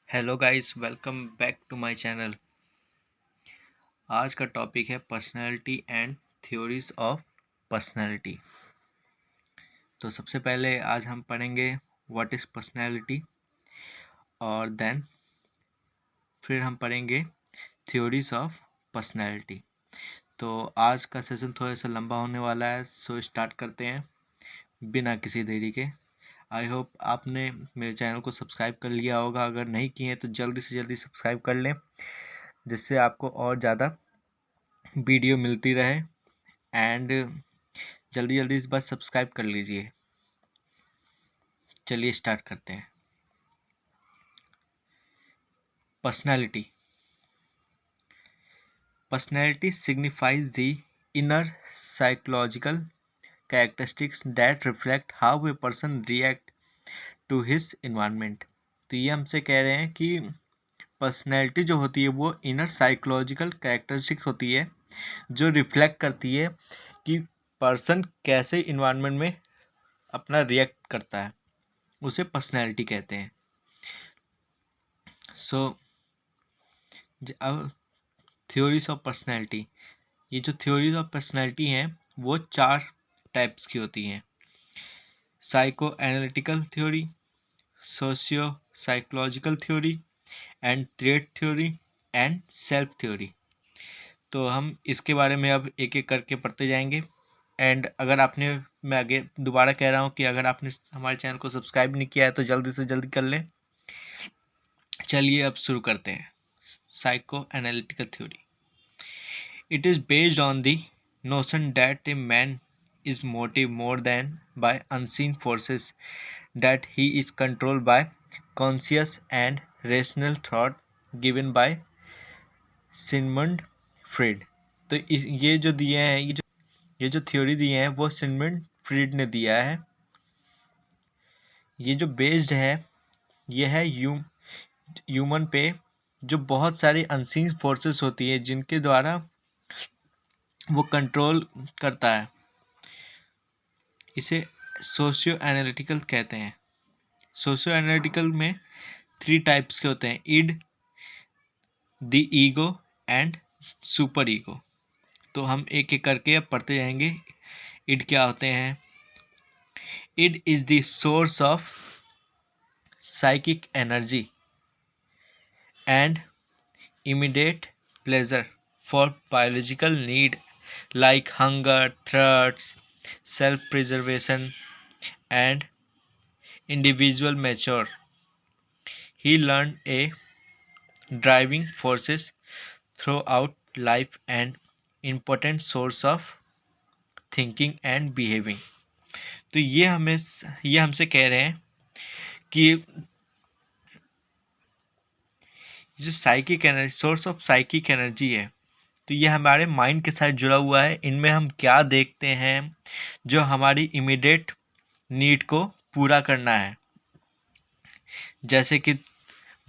Hello guys, welcome back to my channel. आज का topic है personality and theories of personality. तो सबसे पहले आज हम पढ़ेंगे व्हाट इज़ पर्सनालिटी, और देन फिर हम पढ़ेंगे थ्योरीज ऑफ पर्सनालिटी। तो आज का सेशन थोड़ा सा लंबा होने वाला है, सो स्टार्ट करते हैं बिना किसी देरी के। आई होप आपने मेरे चैनल को सब्सक्राइब कर लिया होगा। अगर नहीं किए हैं तो जल्दी से जल्दी सब्सक्राइब कर लें, जिससे आपको और ज़्यादा वीडियो मिलती रहे। एंड जल्दी जल्दी इस बार सब्सक्राइब कर लीजिए। चलिए स्टार्ट करते हैं। Personality personality signifies the inner psychological characteristics that reflect how a person react to his environment. तो ये हमसे कह रहे हैं कि पर्सनैलिटी जो होती है वो इनर साइकोलॉजिकल कैरेक्टरिस्टिक होती है, जो रिफ्लेक्ट करती है कि पर्सन कैसे इन्वायरमेंट में अपना रिएक्ट करता है, उसे पर्सनैलिटी कहते हैं। सो अब थ्योरीज ऑफ पर्सनैलिटी, ये जो थ्योरीज ऑफ पर्सनैलिटी हैं वो 4 टाइप्स की होती हैं: psycho analytical theory, socio psychological theory, and trait theory, and self theory. तो हम इसके बारे में अब एक एक करके पढ़ते जाएंगे। एंड अगर आपने, मैं आगे दोबारा कह रहा हूँ कि अगर आपने हमारे चैनल को सब्सक्राइब नहीं किया है तो जल्दी से जल्दी कर लें। चलिए अब शुरू करते हैं। Psycho analytical theory, it is based on the notion that a man is motivated more than by unseen forces, that he is controlled by conscious and rational thought given by Sigmund Freud. तो ये जो दिए हैं, ये जो theory दिए हैं वो सिगमंड फ्रीड ने दिया है। ये जो बेस्ड है ये है ह्यूमन पे, जो बहुत सारी अनसीन फोर्सेस होती है जिनके द्वारा वो कंट्रोल करता है। इसे सोशियो एनालिटिकल कहते हैं। सोशियो एनालिटिकल में 3 टाइप्स के होते हैं: id, the ego, and super ego. तो हम एक एक करके अब पढ़ते जाएंगे। इड क्या होते हैं? Id is the source of psychic energy and immediate pleasure for biological need like hunger, thirst, self-preservation, and individual mature. He learned a driving forces throughout life and important source of thinking and behaving. तो ये हमसे कह रहे हैं कि जो psychic energy, source of psychic energy है, तो ये हमारे माइंड के साथ जुड़ा हुआ है। इनमें हम क्या देखते हैं, जो हमारी इमीडिएट नीड को पूरा करना है, जैसे कि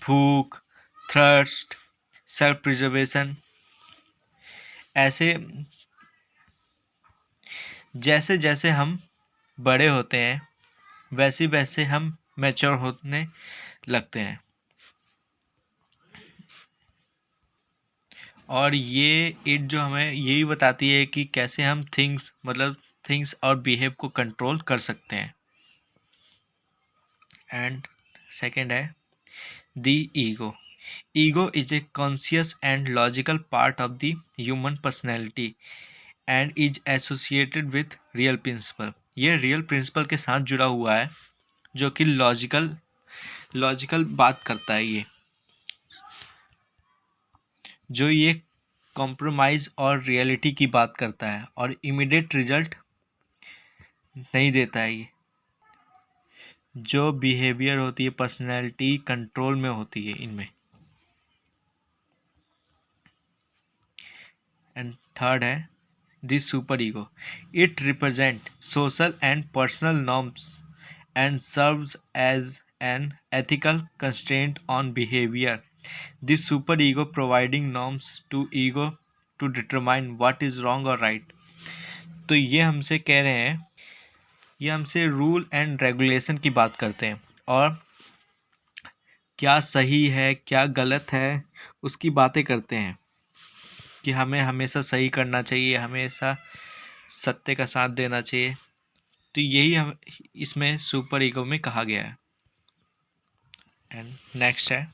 भूख, थर्स्ट, सेल्फ प्रिजर्वेशन। ऐसे जैसे जैसे हम बड़े होते हैं वैसे वैसे हम मैच्योर होने लगते हैं। और ये इट जो हमें यही बताती है कि कैसे हम थिंग्स और बिहेव को कंट्रोल कर सकते हैं। एंड सेकंड है the ego. Ego is a conscious and logical part of the human personality and is associated with real principle. ये रियल प्रिंसिपल के साथ जुड़ा हुआ है, जो कि लॉजिकल बात करता है। ये कॉम्प्रोमाइज़ और रियलिटी की बात करता है और इमीडिएट रिजल्ट नहीं देता है। ये जो बिहेवियर होती है, पर्सनैलिटी कंट्रोल में होती है इनमें। एंड थर्ड है the super ego. It represent social and personal norms and serves as an ethical constraint on behavior. The super ego providing norms to ego to determine what is wrong or right. तो ये हमसे कह रहे हैं, ये हमसे rule and regulation की बात करते हैं। और क्या सही है क्या गलत है उसकी बातें करते हैं कि हमें हमेशा सही करना चाहिए, हमेशा सत्य का साथ देना चाहिए। तो यही हम इसमें सुपर ईगो में कहा गया है। एंड नेक्स्ट है,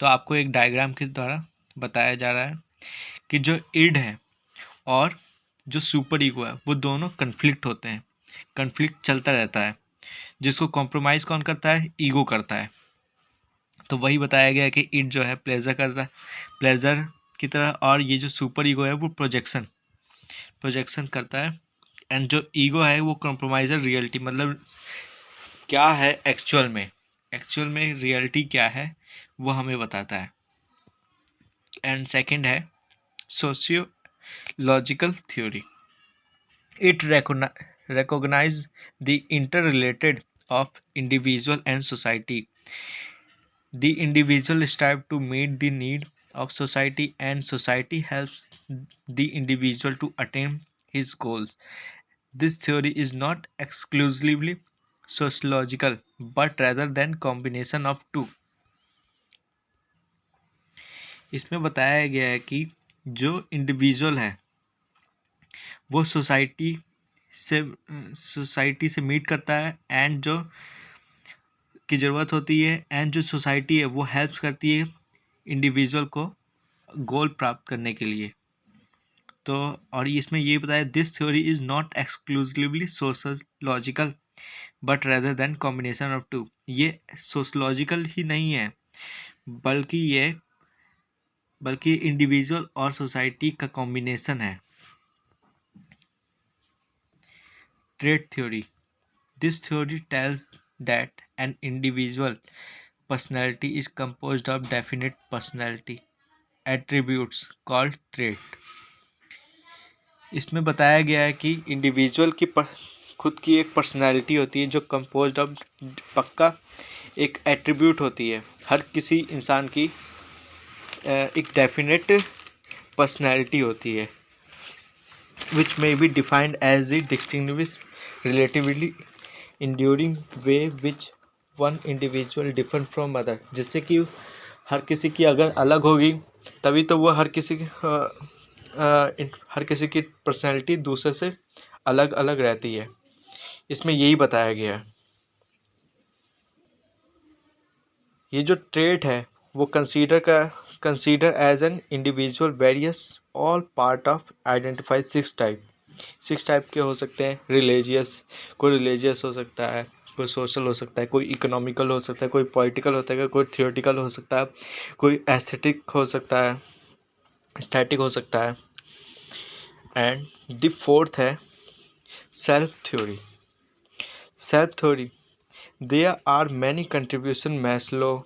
तो आपको एक डायग्राम के द्वारा बताया जा रहा है कि जो इड है और जो सुपर ईगो है वो दोनों कन्फ्लिक्ट होते हैं, कन्फ्लिक्ट चलता रहता है। जिसको कॉम्प्रोमाइज़ कौन करता है? ईगो करता है। तो वही बताया गया है कि इट जो है प्लेजर करता है, प्लेजर की तरह, और ये जो सुपर ईगो है वो प्रोजेक्शन करता है। एंड जो ईगो है वो कॉम्प्रोमाइज़र रियलिटी, मतलब क्या है एक्चुअल में रियलिटी क्या है वो हमें बताता है। एंड सेकंड है sociological theory. It recognizes the interrelated of individual and society. The individual strives to meet the need of society, and society helps the individual to attain his goals. This theory is not exclusively sociological, but rather than combination of two. इसमें बताया गया है कि जो individual है वो society से meet करता है, एंड जो की ज़रूरत होती है, एंड जो सोसाइटी है वो हेल्प्स करती है इंडिविजुअल को गोल प्राप्त करने के लिए। तो और इसमें ये बताया this theory is not exclusively sociological but rather than combination of two. ये सोशलॉजिकल ही नहीं है बल्कि इंडिविजुअल और सोसाइटी का कॉम्बिनेशन है। Trait theory. This theory tells that an individual personality is composed of definite personality attributes called trait। इसमें बताया गया है कि इंडिविजुअल की खुद की एक पर्सनालिटी होती है जो कंपोज्ड ऑफ पक्का एक एट्रीब्यूट होती है। हर किसी इंसान की एक डेफिनेट पर्सनालिटी होती है which may be defined as the distinguished relatively enduring way which one individual different from other। जिससे कि हर किसी की अगर अलग होगी तभी तो वो हर किसी की पर्सनैलिटी दूसरे से अलग अलग रहती है। इसमें यही बताया गया है। ये जो ट्रेट है वो consider as an individual various all part of identify six type के हो सकते हैं। कोई रिलीजियस हो सकता है, कोई सोशल हो सकता है, कोई इकोनॉमिकल हो सकता है, कोई पॉलिटिकल होता है, कोई थियोरेटिकल हो सकता है, कोई एस्थेटिक हो सकता है, एस्थेटिक हो सकता है। एंड द फोर्थ है self theory. There are many contribution Maslow,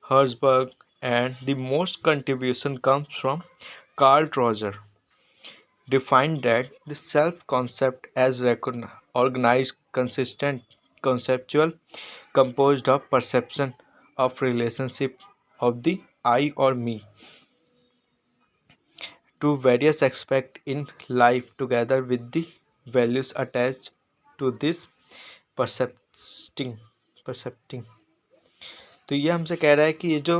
Herzberg, and the most contribution comes from Carl Rogers, defined that the self-concept as organized, consistent, conceptual, composed of perception of relationship of the I or me to various aspects in life together with the values attached to this percepting percepting। तो ये हमसे कह रहा है कि ये जो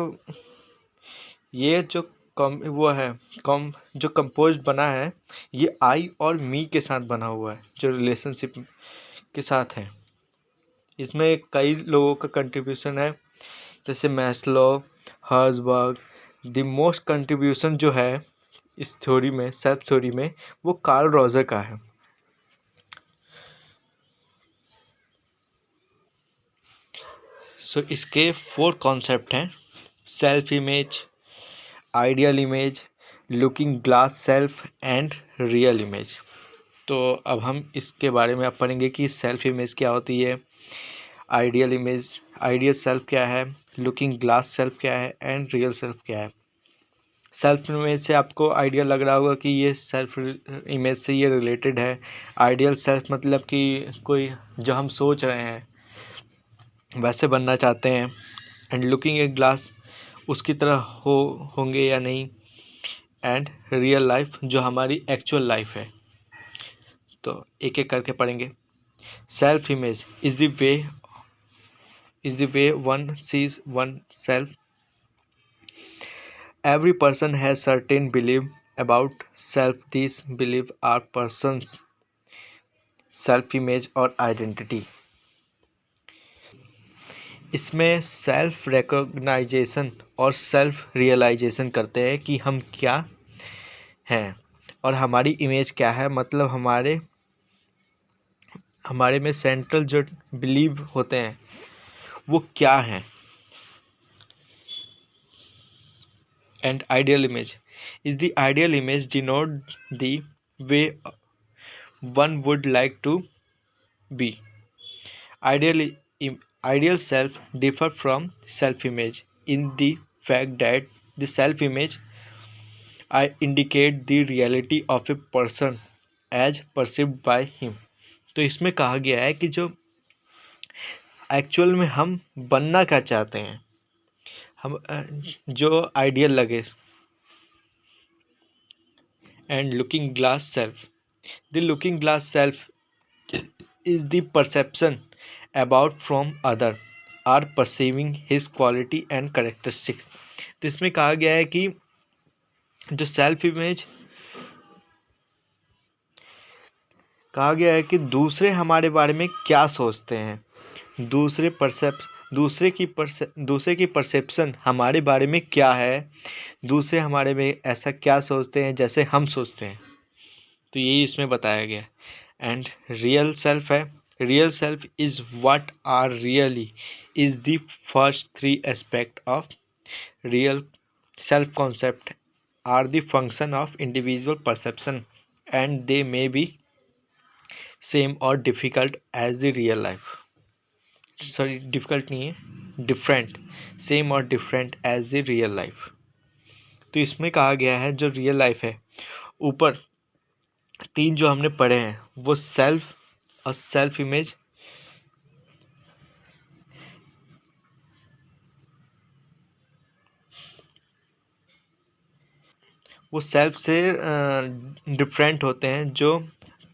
वो है जो कंपोज बना है ये आई और मी के साथ बना हुआ है, जो रिलेशनशिप के साथ है। इसमें कई लोगों का कंट्रीब्यूशन है, जैसे Maslow, Herzberg. The most contribution जो है इस थ्योरी में, सेल्फ थ्योरी में, वो कार्ल रॉजर का है। इसके 4 कॉन्सेप्ट हैं: self image, ideal image, looking glass self and real image. तो अब हम इसके बारे में अब पढ़ेंगे कि सेल्फ इमेज क्या होती है, आइडियल सेल्फ क्या है, लुकिंग ग्लास सेल्फ क्या है, एंड रियल सेल्फ क्या है। सेल्फ इमेज से आपको आइडिया लग रहा होगा कि ये सेल्फ इमेज से ये रिलेटेड है। आइडियल सेल्फ मतलब कि कोई जो हम सोच रहे हैं वैसे बनना चाहते हैं, एंड लुकिंग ए ग्लास उसकी तरह होंगे या नहीं, एंड रियल लाइफ जो हमारी एक्चुअल लाइफ है। तो एक एक करके पढ़ेंगे। Self image is the way is the way one sees oneself. Every person has certain belief about self. These beliefs are person's self image और आइडेंटिटी। इसमें सेल्फ रिकॉग्नाइजेशन और सेल्फ रियलाइजेशन करते हैं कि हम क्या हैं और हमारी इमेज क्या है, मतलब हमारे में सेंट्रल जो बिलीव होते हैं वो क्या हैं। And ideal image is the ideal image denote the way one would like to be. Ideal ideal self differ from self image in the fact that the self image I indicate the reality of a person as perceived by him। तो इसमें कहा गया है कि जो actual में हम बनना क्या चाहते हैं, हम जो आइडियल लगे। And looking glass self, the looking glass self is the perception about from other are perceiving his quality and characteristics. तो इसमें कहा गया है कि जो सेल्फ इमेज कहा गया है कि दूसरे हमारे बारे में क्या सोचते हैं, दूसरे की परसेप्शन हमारे बारे में क्या है, दूसरे हमारे में ऐसा क्या सोचते हैं जैसे हम सोचते हैं। तो यही इसमें बताया गया। एंड रियल सेल्फ है, real self is what are really is the first three aspect of real self concept are the function of individual perception and they may be same or difficult as the real life. Sorry, difficult नहीं है, different, same or different as the real life. तो इसमें कहा गया है जो real life है, ऊपर तीन जो हमने पढ़े हैं वो सेल्फ और सेल्फ इमेज, वो सेल्फ से डिफरेंट होते हैं, जो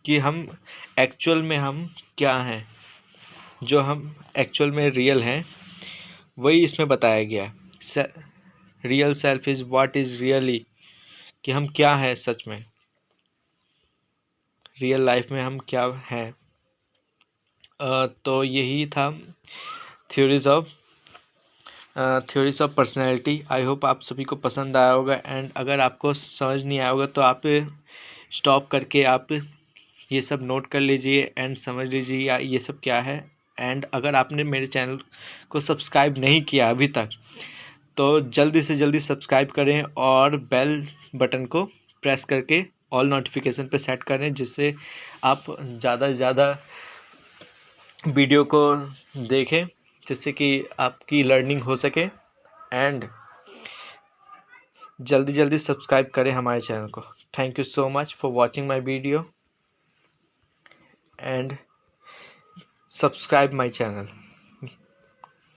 कि हम एक्चुअल में हम क्या हैं, जो हम एक्चुअल में रियल हैं, वही इसमें बताया गया है। Real self is what is really, कि हम क्या हैं सच में, रियल लाइफ में हम क्या हैं। तो यही था theories of personality. I hope आप सभी को पसंद आया होगा। एंड अगर आपको समझ नहीं आया होगा तो आप स्टॉप करके आप ये सब नोट कर लीजिए एंड समझ लीजिए ये सब क्या है। एंड अगर आपने मेरे चैनल को सब्सक्राइब नहीं किया अभी तक तो जल्दी से जल्दी सब्सक्राइब करें और बेल बटन को प्रेस करके ऑल नोटिफिकेशन पे सेट करें, जिससे आप ज़्यादा से ज़्यादा वीडियो को देखें, जिससे कि आपकी लर्निंग हो सके। एंड जल्दी जल्दी सब्सक्राइब करें हमारे चैनल को। Thank you so much for watching my video and subscribe my channel.